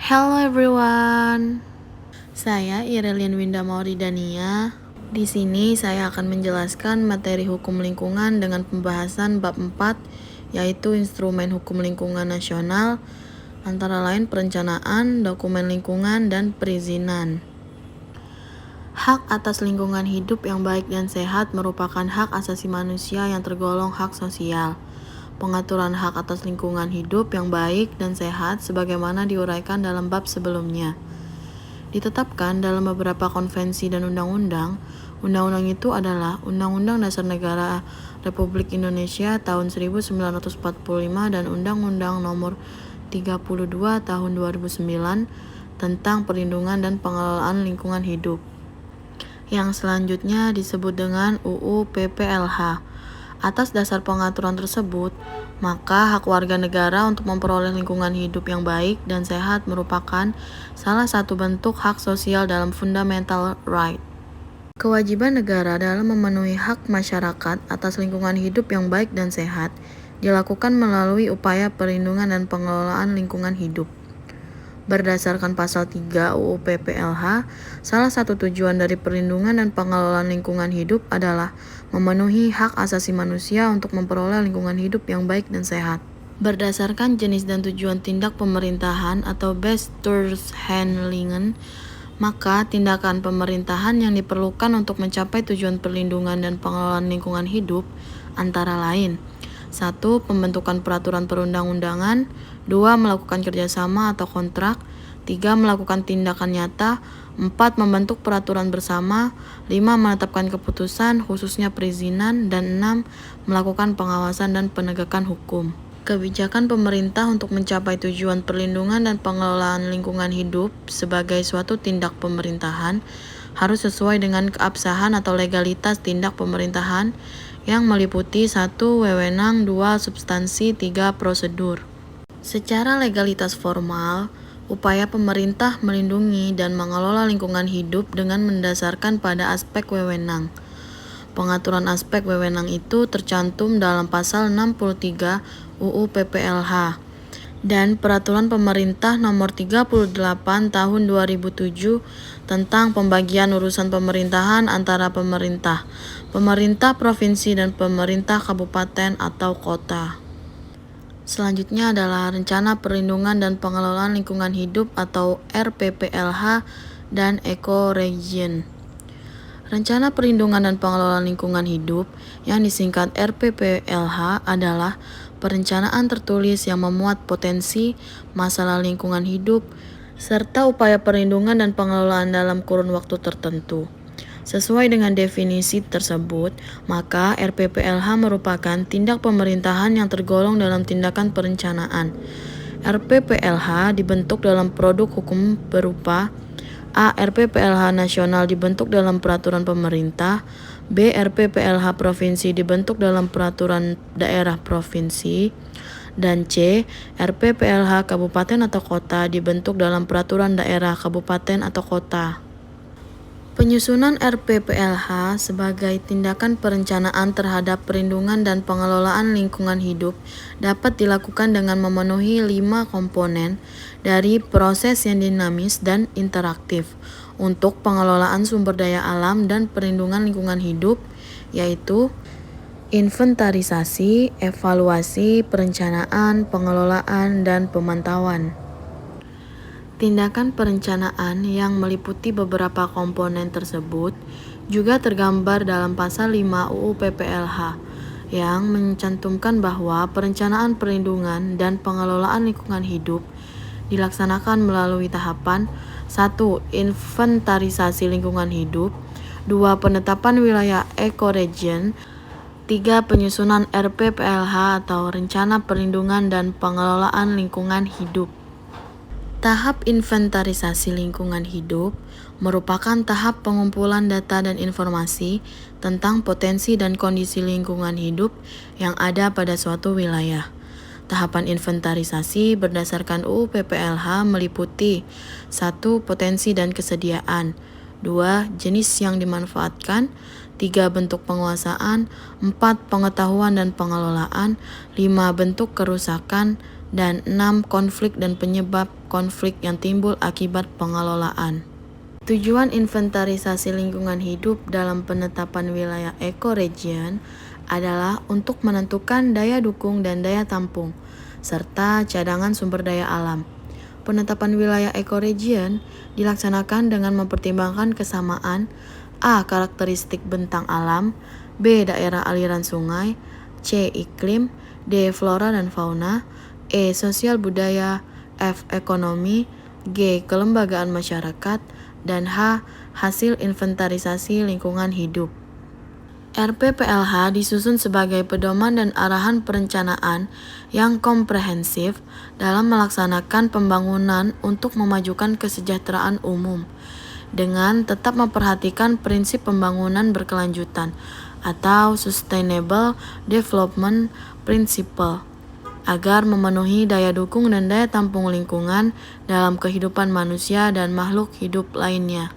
Hello everyone. Saya Irelian Winda Mauridania. Di sini saya akan menjelaskan materi hukum lingkungan dengan pembahasan bab 4 yaitu instrumen hukum lingkungan nasional antara lain perencanaan, dokumen lingkungan, dan perizinan. Hak atas lingkungan hidup yang baik dan sehat merupakan hak asasi manusia yang tergolong hak sosial. Pengaturan hak atas lingkungan hidup yang baik dan sehat sebagaimana diuraikan dalam bab sebelumnya. Ditetapkan dalam beberapa konvensi dan undang-undang. Undang-undang itu adalah Undang-Undang Dasar Negara Republik Indonesia tahun 1945 dan Undang-Undang Nomor 32 tahun 2009 tentang perlindungan dan pengelolaan lingkungan hidup. Yang selanjutnya disebut dengan UU PPLH. Atas dasar pengaturan tersebut, maka hak warga negara untuk memperoleh lingkungan hidup yang baik dan sehat merupakan salah satu bentuk hak sosial dalam fundamental right. Kewajiban negara dalam memenuhi hak masyarakat atas lingkungan hidup yang baik dan sehat dilakukan melalui upaya perlindungan dan pengelolaan lingkungan hidup. Berdasarkan pasal 3 UU PPLH, salah satu tujuan dari perlindungan dan pengelolaan lingkungan hidup adalah memenuhi hak asasi manusia untuk memperoleh lingkungan hidup yang baik dan sehat. Berdasarkan jenis dan tujuan tindak pemerintahan atau Bestuurshandelingen, maka tindakan pemerintahan yang diperlukan untuk mencapai tujuan perlindungan dan pengelolaan lingkungan hidup antara lain 1. Pembentukan peraturan perundang-undangan 2. Melakukan kerjasama atau kontrak 3. Melakukan tindakan nyata 4. Membentuk peraturan bersama 5. Menetapkan keputusan khususnya perizinan dan 6. Melakukan pengawasan dan penegakan hukum. Kebijakan pemerintah untuk mencapai tujuan perlindungan dan pengelolaan lingkungan hidup sebagai suatu tindak pemerintahan harus sesuai dengan keabsahan atau legalitas tindak pemerintahan yang meliputi 1. Wewenang 2. Substansi 3. Prosedur. Secara legalitas formal, upaya pemerintah melindungi dan mengelola lingkungan hidup dengan mendasarkan pada aspek wewenang. Pengaturan aspek wewenang itu tercantum dalam pasal 63 UU PPLH dan Peraturan Pemerintah Nomor 38 Tahun 2007 tentang pembagian urusan pemerintahan antara pemerintah provinsi dan pemerintah kabupaten atau kota. Selanjutnya adalah Rencana Perlindungan dan Pengelolaan Lingkungan Hidup atau RPPLH dan Ecoregion. Rencana Perlindungan dan Pengelolaan Lingkungan Hidup yang disingkat RPPLH adalah perencanaan tertulis yang memuat potensi, masalah lingkungan hidup, serta upaya perlindungan dan pengelolaan dalam kurun waktu tertentu. Sesuai dengan definisi tersebut, maka RPPLH merupakan tindak pemerintahan yang tergolong dalam tindakan perencanaan. RPPLH dibentuk dalam produk hukum berupa A. RPPLH nasional dibentuk dalam peraturan pemerintah. B. RPPLH provinsi dibentuk dalam peraturan daerah provinsi. Dan C. RPPLH kabupaten atau kota dibentuk dalam peraturan daerah kabupaten atau kota. Penyusunan RPPLH sebagai tindakan perencanaan terhadap perlindungan dan pengelolaan lingkungan hidup dapat dilakukan dengan memenuhi 5 komponen dari proses yang dinamis dan interaktif untuk pengelolaan sumber daya alam dan perlindungan lingkungan hidup, yaitu inventarisasi, evaluasi, perencanaan, pengelolaan, dan pemantauan. Tindakan perencanaan yang meliputi beberapa komponen tersebut juga tergambar dalam pasal 5 UU PPLH yang mencantumkan bahwa perencanaan perlindungan dan pengelolaan lingkungan hidup dilaksanakan melalui tahapan 1. Inventarisasi lingkungan hidup 2. Penetapan wilayah ekoregion 3. Penyusunan RPPLH atau Rencana Perlindungan dan Pengelolaan Lingkungan Hidup. Tahap inventarisasi lingkungan hidup merupakan tahap pengumpulan data dan informasi tentang potensi dan kondisi lingkungan hidup yang ada pada suatu wilayah. Tahapan inventarisasi berdasarkan UU PPLH meliputi 1. Potensi dan kesediaan 2. Jenis yang dimanfaatkan 3. Bentuk penguasaan 4. Pengetahuan dan pengelolaan 5. Bentuk kerusakan dan 6. Konflik dan penyebab konflik yang timbul akibat pengelolaan. Tujuan inventarisasi lingkungan hidup dalam penetapan wilayah ekoregion adalah untuk menentukan daya dukung dan daya tampung, serta cadangan sumber daya alam. Penetapan wilayah ekoregion dilaksanakan dengan mempertimbangkan kesamaan A. Karakteristik bentang alam, B. Daerah aliran sungai, C. Iklim, D. Flora dan fauna, E. Sosial budaya, F. Ekonomi, G. Kelembagaan masyarakat, dan H. Hasil inventarisasi lingkungan hidup. RPPLH disusun sebagai pedoman dan arahan perencanaan yang komprehensif dalam melaksanakan pembangunan untuk memajukan kesejahteraan umum, dengan tetap memperhatikan prinsip pembangunan berkelanjutan atau Sustainable Development Principle, agar memenuhi daya dukung dan daya tampung lingkungan dalam kehidupan manusia dan makhluk hidup lainnya.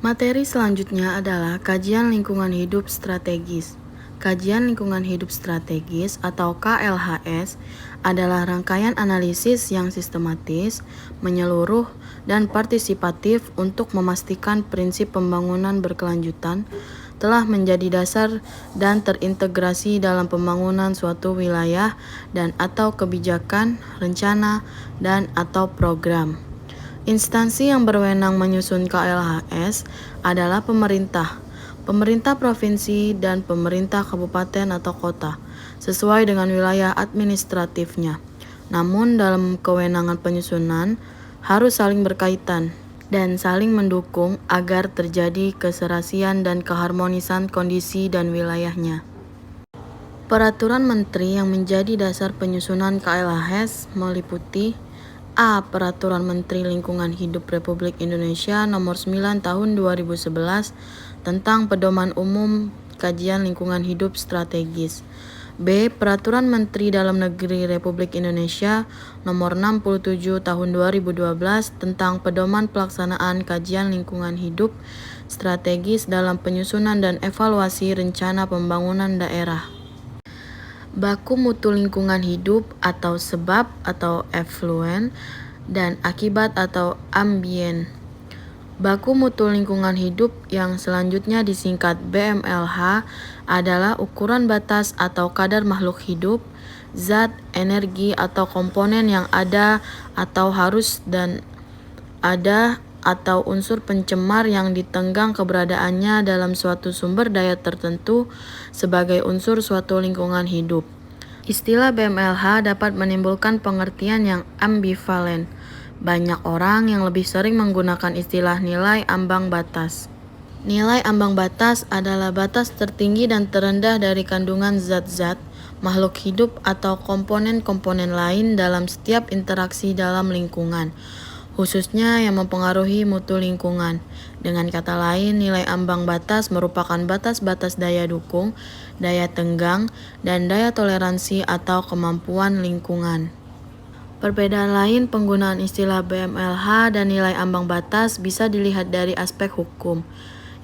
Materi selanjutnya adalah kajian lingkungan hidup strategis. Kajian lingkungan hidup strategis atau KLHS adalah rangkaian analisis yang sistematis, menyeluruh, dan partisipatif untuk memastikan prinsip pembangunan berkelanjutan telah menjadi dasar dan terintegrasi dalam pembangunan suatu wilayah dan atau kebijakan, rencana, dan atau program. Instansi yang berwenang menyusun KLHS adalah pemerintah provinsi, dan pemerintah kabupaten atau kota, sesuai dengan wilayah administratifnya. Namun dalam kewenangan penyusunan harus saling berkaitan dan saling mendukung agar terjadi keserasian dan keharmonisan kondisi dan wilayahnya. Peraturan Menteri yang menjadi dasar penyusunan KLHS meliputi A. Peraturan Menteri Lingkungan Hidup Republik Indonesia Nomor 9 Tahun 2011 tentang Pedoman Umum Kajian Lingkungan Hidup Strategis. B. Peraturan Menteri Dalam Negeri Republik Indonesia Nomor 67 Tahun 2012 tentang Pedoman Pelaksanaan Kajian Lingkungan Hidup Strategis dalam Penyusunan dan Evaluasi Rencana Pembangunan Daerah. Baku mutu lingkungan hidup atau sebab atau efluen dan akibat atau ambien. Baku mutu lingkungan hidup yang selanjutnya disingkat BMLH adalah ukuran batas atau kadar makhluk hidup, zat, energi atau komponen yang ada atau harus dan ada atau unsur pencemar yang ditenggang keberadaannya dalam suatu sumber daya tertentu sebagai unsur suatu lingkungan hidup. Istilah BMLH dapat menimbulkan pengertian yang ambivalen. Banyak orang yang lebih sering menggunakan istilah nilai ambang batas. Nilai ambang batas adalah batas tertinggi dan terendah dari kandungan zat-zat, makhluk hidup atau komponen-komponen lain dalam setiap interaksi dalam lingkungan, khususnya yang mempengaruhi mutu lingkungan. Dengan kata lain, nilai ambang batas merupakan batas-batas daya dukung, daya tenggang, dan daya toleransi atau kemampuan lingkungan. Perbedaan lain penggunaan istilah BMLH dan nilai ambang batas bisa dilihat dari aspek hukum,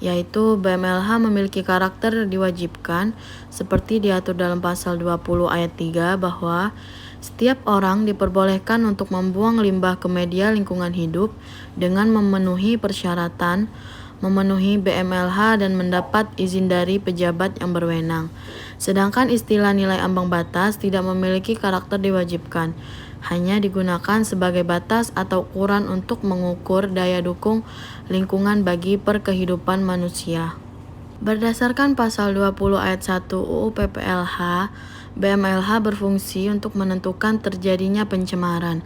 yaitu BMLH memiliki karakter diwajibkan seperti diatur dalam pasal 20 ayat 3 bahwa setiap orang diperbolehkan untuk membuang limbah ke media lingkungan hidup dengan memenuhi persyaratan, memenuhi BMLH dan mendapat izin dari pejabat yang berwenang. Sedangkan istilah nilai ambang batas tidak memiliki karakter diwajibkan, hanya digunakan sebagai batas atau ukuran untuk mengukur daya dukung lingkungan bagi perkehidupan manusia. Berdasarkan pasal 20 ayat 1 UU PPLH, BMLH berfungsi untuk menentukan terjadinya pencemaran.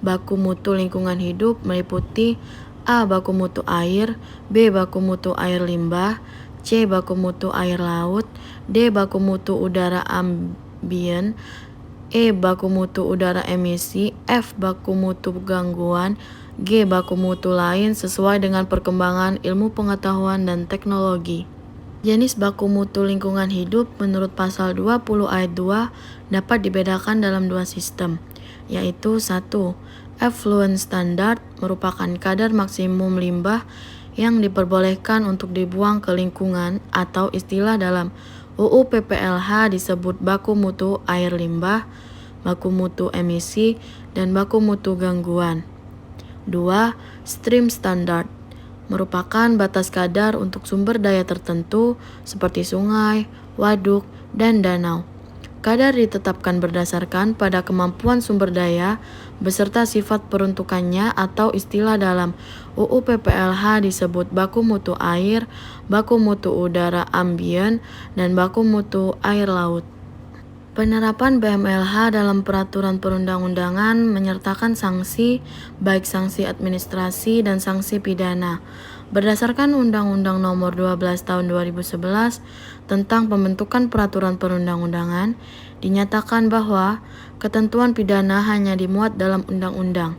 Baku mutu lingkungan hidup meliputi A. Baku mutu air, B. Baku mutu air limbah, C. Baku mutu air laut, D. Baku mutu udara ambien, E. Baku mutu udara emisi, F. Baku mutu gangguan, G. Baku mutu lain sesuai dengan perkembangan ilmu pengetahuan dan teknologi. Jenis baku mutu lingkungan hidup menurut pasal 20 ayat 2 dapat dibedakan dalam dua sistem, yaitu 1. Effluent standard merupakan kadar maksimum limbah yang diperbolehkan untuk dibuang ke lingkungan atau istilah dalam UU PPLH disebut baku mutu air limbah, baku mutu emisi, dan baku mutu gangguan. 2. Stream standard merupakan batas kadar untuk sumber daya tertentu seperti sungai, waduk, dan danau. Kadar ditetapkan berdasarkan pada kemampuan sumber daya beserta sifat peruntukannya atau istilah dalam UU PPLH disebut baku mutu air, baku mutu udara ambien, dan baku mutu air laut. Penerapan BMLH dalam peraturan perundang-undangan menyertakan sanksi, baik sanksi administrasi dan sanksi pidana. Berdasarkan Undang-Undang Nomor 12 Tahun 2011 tentang pembentukan peraturan perundang-undangan, dinyatakan bahwa ketentuan pidana hanya dimuat dalam undang-undang,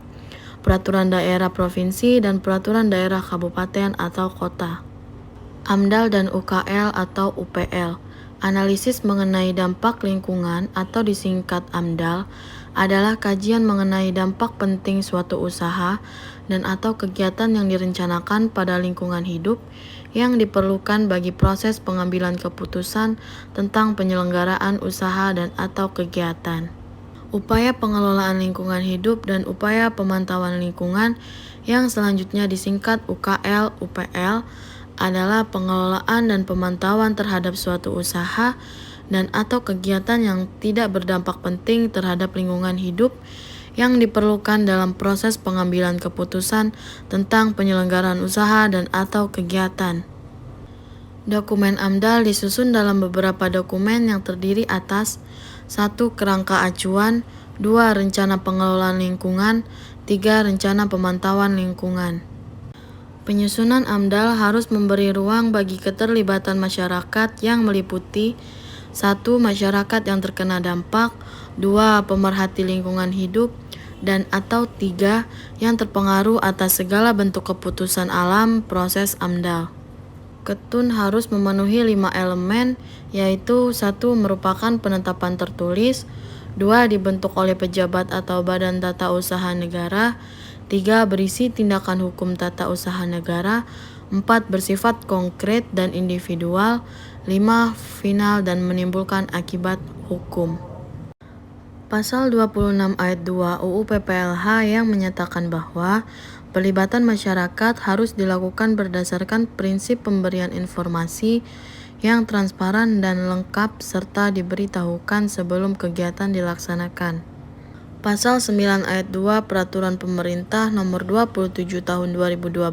peraturan daerah provinsi, dan peraturan daerah kabupaten atau kota. AMDAL dan UKL atau UPL. Analisis mengenai dampak lingkungan atau disingkat AMDAL adalah kajian mengenai dampak penting suatu usaha dan atau kegiatan yang direncanakan pada lingkungan hidup yang diperlukan bagi proses pengambilan keputusan tentang penyelenggaraan usaha dan atau kegiatan. Upaya pengelolaan lingkungan hidup dan upaya pemantauan lingkungan yang selanjutnya disingkat UKL, UPL adalah pengelolaan dan pemantauan terhadap suatu usaha dan atau kegiatan yang tidak berdampak penting terhadap lingkungan hidup yang diperlukan dalam proses pengambilan keputusan tentang penyelenggaraan usaha dan atau kegiatan. Dokumen AMDAL disusun dalam beberapa dokumen yang terdiri atas 1. Kerangka acuan, 2. Rencana pengelolaan lingkungan, 3. Rencana pemantauan lingkungan. Penyusunan AMDAL harus memberi ruang bagi keterlibatan masyarakat yang meliputi 1. Masyarakat yang terkena dampak, 2. Pemerhati lingkungan hidup, dan atau 3. Yang terpengaruh atas segala bentuk keputusan alam proses AMDAL. Ketun harus memenuhi 5 elemen, yaitu 1. Merupakan penetapan tertulis, 2. Dibentuk oleh pejabat atau badan tata usaha negara, 3. Berisi tindakan hukum tata usaha negara, 4. Bersifat konkret dan individual, 5. Final dan menimbulkan akibat hukum. Pasal 26 ayat 2 UU PPLH yang menyatakan bahwa pelibatan masyarakat harus dilakukan berdasarkan prinsip pemberian informasi yang transparan dan lengkap serta diberitahukan sebelum kegiatan dilaksanakan. Pasal 9 ayat 2 Peraturan Pemerintah Nomor 27 Tahun 2012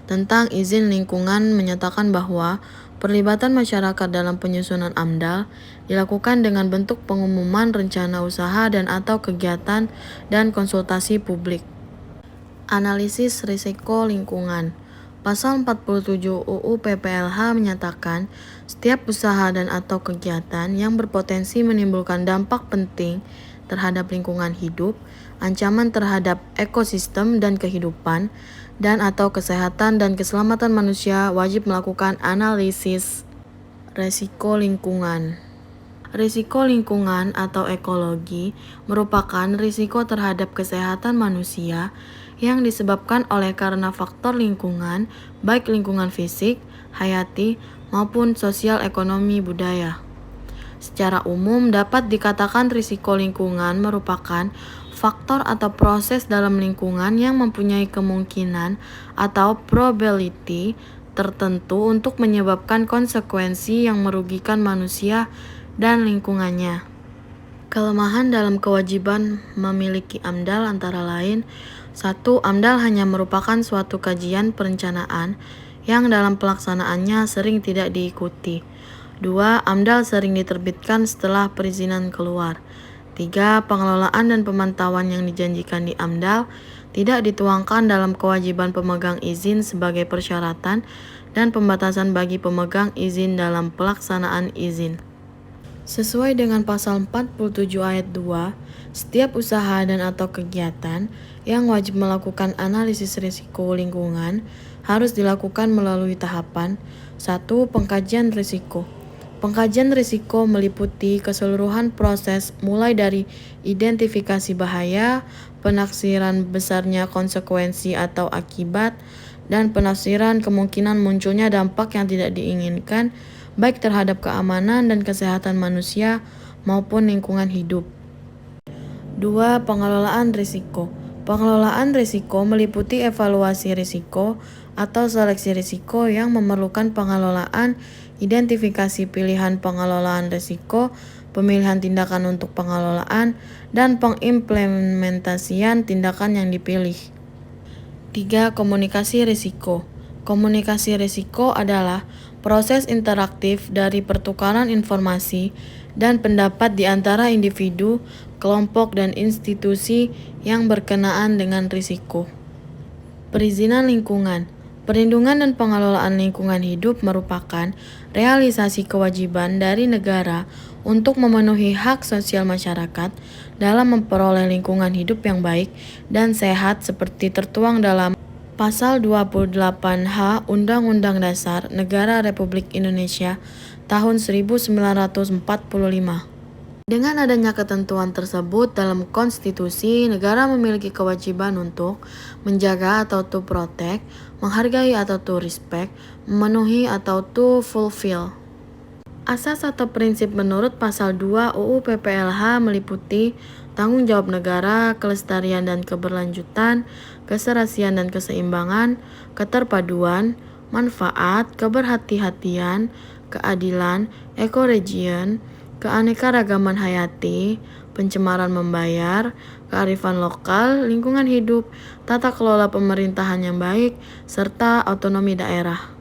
tentang izin lingkungan menyatakan bahwa perlibatan masyarakat dalam penyusunan AMDAL dilakukan dengan bentuk pengumuman rencana usaha dan atau kegiatan dan konsultasi publik. Analisis risiko lingkungan. Pasal 47 UU PPLH menyatakan setiap usaha dan atau kegiatan yang berpotensi menimbulkan dampak penting terhadap lingkungan hidup, ancaman terhadap ekosistem dan kehidupan, dan atau kesehatan dan keselamatan manusia wajib melakukan analisis risiko lingkungan. Risiko lingkungan atau ekologi merupakan risiko terhadap kesehatan manusia yang disebabkan oleh karena faktor lingkungan, baik lingkungan fisik, hayati, maupun sosial ekonomi budaya. Secara umum dapat dikatakan risiko lingkungan merupakan faktor atau proses dalam lingkungan yang mempunyai kemungkinan atau probability tertentu untuk menyebabkan konsekuensi yang merugikan manusia dan lingkungannya. Kelemahan dalam kewajiban memiliki AMDAL antara lain 1. AMDAL hanya merupakan suatu kajian perencanaan yang dalam pelaksanaannya sering tidak diikuti. 2. AMDAL sering diterbitkan setelah perizinan keluar. 3. Pengelolaan dan pemantauan yang dijanjikan di AMDAL tidak dituangkan dalam kewajiban pemegang izin sebagai persyaratan dan pembatasan bagi pemegang izin dalam pelaksanaan izin. Sesuai dengan pasal 47 ayat 2, setiap usaha dan atau kegiatan yang wajib melakukan analisis risiko lingkungan harus dilakukan melalui tahapan 1. Pengkajian risiko. Pengkajian risiko meliputi keseluruhan proses mulai dari identifikasi bahaya, penaksiran besarnya konsekuensi atau akibat, dan penafsiran kemungkinan munculnya dampak yang tidak diinginkan baik terhadap keamanan dan kesehatan manusia maupun lingkungan hidup. 2. Pengelolaan risiko. Pengelolaan risiko meliputi evaluasi risiko atau seleksi risiko yang memerlukan pengelolaan, identifikasi pilihan pengelolaan risiko, pemilihan tindakan untuk pengelolaan, dan pengimplementasian tindakan yang dipilih. 3. Komunikasi risiko. Komunikasi risiko adalah proses interaktif dari pertukaran informasi dan pendapat di antara individu, kelompok, dan institusi yang berkenaan dengan risiko. Perizinan lingkungan. Perlindungan dan pengelolaan lingkungan hidup merupakan realisasi kewajiban dari negara untuk memenuhi hak sosial masyarakat dalam memperoleh lingkungan hidup yang baik dan sehat seperti tertuang dalam Pasal 28H Undang-Undang Dasar Negara Republik Indonesia tahun 1945. Dengan adanya ketentuan tersebut dalam konstitusi, negara memiliki kewajiban untuk menjaga atau to protect, menghargai atau to respect, memenuhi atau to fulfill. Asas atau prinsip menurut pasal 2 UU PPLH meliputi tanggung jawab negara, kelestarian dan keberlanjutan, keserasian dan keseimbangan, keterpaduan, manfaat, keberhati-hatian, keadilan, ekoregion, keanekaragaman hayati, pencemaran membayar, kearifan lokal, lingkungan hidup, tata kelola pemerintahan yang baik, serta otonomi daerah.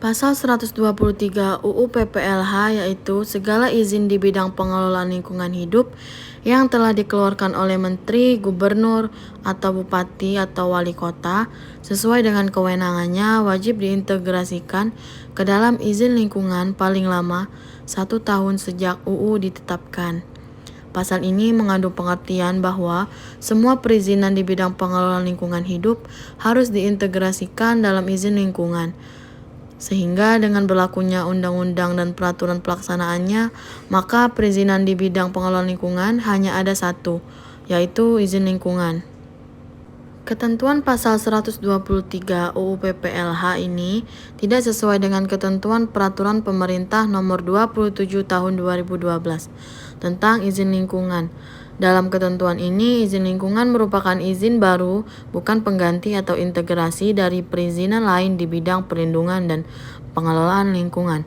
Pasal 123 UU PPLH yaitu segala izin di bidang pengelolaan lingkungan hidup yang telah dikeluarkan oleh Menteri, Gubernur, atau Bupati atau Wali Kota sesuai dengan kewenangannya wajib diintegrasikan ke dalam izin lingkungan paling lama 1 tahun sejak UU ditetapkan. Pasal ini mengandung pengertian bahwa semua perizinan di bidang pengelolaan lingkungan hidup harus diintegrasikan dalam izin lingkungan. Sehingga dengan berlakunya undang-undang dan peraturan pelaksanaannya, maka perizinan di bidang pengelolaan lingkungan hanya ada satu, yaitu izin lingkungan. Ketentuan pasal 123 UU PPLH ini tidak sesuai dengan ketentuan peraturan pemerintah nomor 27 tahun 2012 tentang izin lingkungan. Dalam ketentuan ini, izin lingkungan merupakan izin baru, bukan pengganti atau integrasi dari perizinan lain di bidang perlindungan dan pengelolaan lingkungan.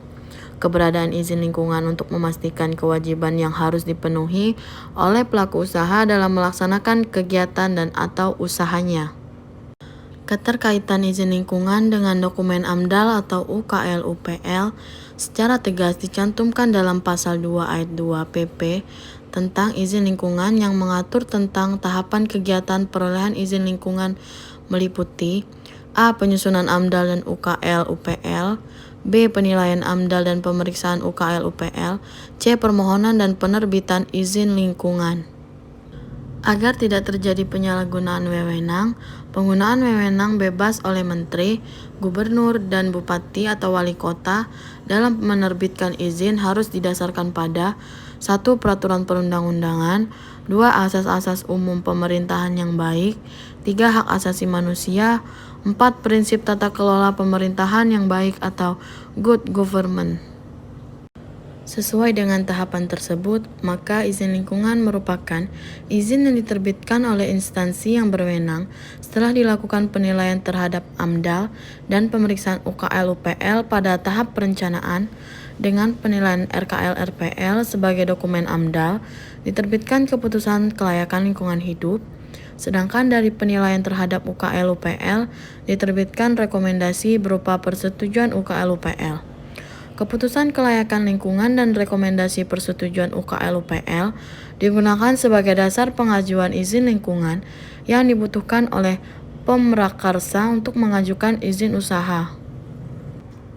Keberadaan izin lingkungan untuk memastikan kewajiban yang harus dipenuhi oleh pelaku usaha dalam melaksanakan kegiatan dan atau usahanya. Keterkaitan izin lingkungan dengan dokumen AMDAL atau UKL-UPL secara tegas dicantumkan dalam pasal 2 ayat 2 PP tentang izin lingkungan yang mengatur tentang tahapan kegiatan perolehan izin lingkungan meliputi A. Penyusunan AMDAL dan UKL-UPL, B. Penilaian AMDAL dan pemeriksaan UKL-UPL, C. Permohonan dan penerbitan izin lingkungan. Agar tidak terjadi penyalahgunaan wewenang, penggunaan wewenang bebas oleh Menteri, Gubernur, dan Bupati atau Wali Kota dalam menerbitkan izin harus didasarkan pada 1. Peraturan perundang-undangan, 2. Asas-asas umum pemerintahan yang baik, 3. Hak asasi manusia, 4. Prinsip tata kelola pemerintahan yang baik atau good government. Sesuai dengan tahapan tersebut, maka izin lingkungan merupakan izin yang diterbitkan oleh instansi yang berwenang setelah dilakukan penilaian terhadap AMDAL dan pemeriksaan UKL-UPL pada tahap perencanaan dengan penilaian RKL-RPL sebagai dokumen AMDAL, diterbitkan keputusan kelayakan lingkungan hidup, sedangkan dari penilaian terhadap UKL-UPL diterbitkan rekomendasi berupa persetujuan UKL-UPL. Keputusan kelayakan lingkungan dan rekomendasi persetujuan UKL-UPL digunakan sebagai dasar pengajuan izin lingkungan yang dibutuhkan oleh pemrakarsa untuk mengajukan izin usaha.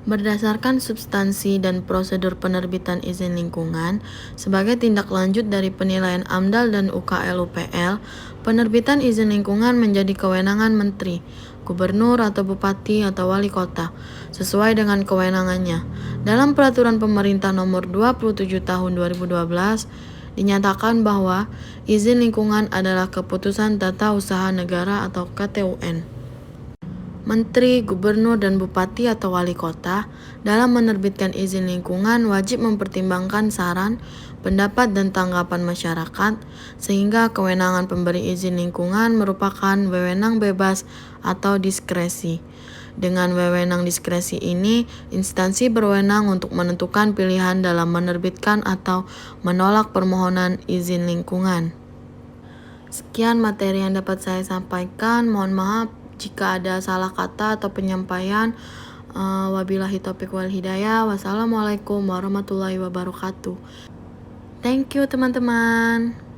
Berdasarkan substansi dan prosedur penerbitan izin lingkungan, sebagai tindak lanjut dari penilaian AMDAL dan UKL-UPL, penerbitan izin lingkungan menjadi kewenangan Menteri, Gubernur atau Bupati atau Wali Kota, sesuai dengan kewenangannya. Dalam Peraturan Pemerintah Nomor 27 Tahun 2012, dinyatakan bahwa izin lingkungan adalah keputusan tata usaha negara atau KTUN. Menteri, Gubernur, dan Bupati atau Wali Kota dalam menerbitkan izin lingkungan wajib mempertimbangkan saran, pendapat dan tanggapan masyarakat, sehingga kewenangan pemberi izin lingkungan merupakan wewenang bebas atau diskresi. Dengan wewenang diskresi ini, instansi berwenang untuk menentukan pilihan dalam menerbitkan atau menolak permohonan izin lingkungan. Sekian materi yang dapat saya sampaikan. Mohon maaf jika ada salah kata atau penyampaian. Wabillahi taufiq wal hidayah. Wassalamualaikum warahmatullahi wabarakatuh. Thank you teman-teman.